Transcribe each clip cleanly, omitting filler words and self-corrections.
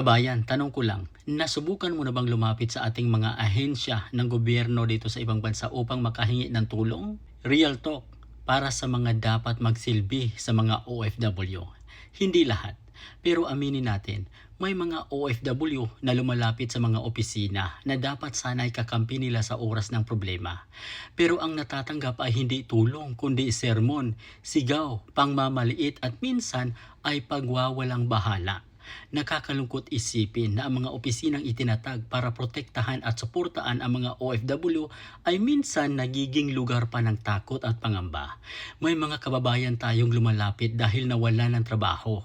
Kabayan, tanong ko lang, nasubukan mo na bang lumapit sa ating mga ahensya ng gobyerno dito sa ibang bansa upang makahingi ng tulong? Real talk, para sa mga dapat magsilbi sa mga OFW. Hindi lahat. Pero aminin natin, may mga OFW na lumalapit sa mga opisina na dapat sana ay kakampi nila sa oras ng problema. Pero ang natatanggap ay hindi tulong kundi sermon, sigaw, pangmamaliit at minsan ay pagwawalang bahala. Nakakalungkot isipin na ang mga opisinang itinatag para protektahan at suportaan ang mga OFW ay minsan nagiging lugar pa ng takot at pangamba. May mga kababayan tayong lumalapit dahil nawala ng trabaho,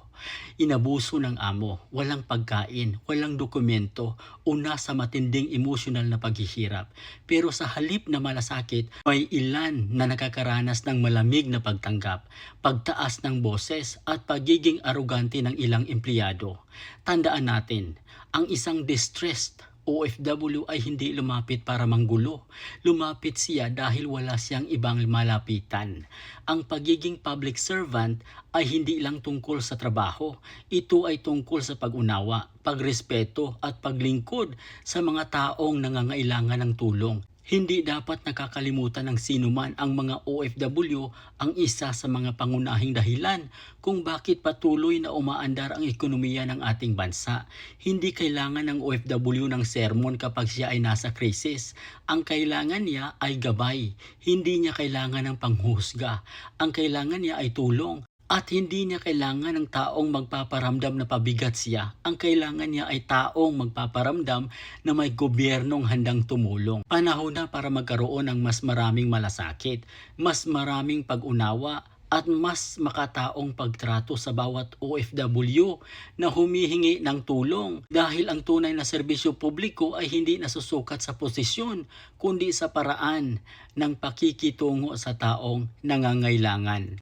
inabuso ng amo, walang pagkain, walang dokumento o nasa matinding emosyonal na paghihirap. Pero sa halip na malasakit, may ilan na nakakaranas ng malamig na pagtanggap, pagtaas ng boses at pagiging arugante ng ilang empleyado. Tandaan natin, ang isang distressed OFW ay hindi lumapit para manggulo. Lumapit siya dahil wala siyang ibang malapitan. Ang pagiging public servant ay hindi lang tungkol sa trabaho. Ito ay tungkol sa pag-unawa, pagrespeto at paglingkod sa mga taong nangangailangan ng tulong. Hindi dapat nakakalimutan ng sinuman ang mga OFW ang isa sa mga pangunahing dahilan kung bakit patuloy na umaandar ang ekonomiya ng ating bansa. Hindi kailangan ng OFW ng sermon kapag siya ay nasa krisis. Ang kailangan niya ay gabay. Hindi niya kailangan ng panghusga. Ang kailangan niya ay tulong. At hindi niya kailangan ng taong magpaparamdam na pabigat siya. Ang kailangan niya ay taong magpaparamdam na may gobyernong handang tumulong. Panahon na para magkaroon ng mas maraming malasakit, mas maraming pag-unawa, at mas makataong pagtrato sa bawat OFW na humihingi ng tulong. Dahil ang tunay na serbisyo publiko ay hindi nasusukat sa posisyon, kundi sa paraan ng pakikitungo sa taong nangangailangan.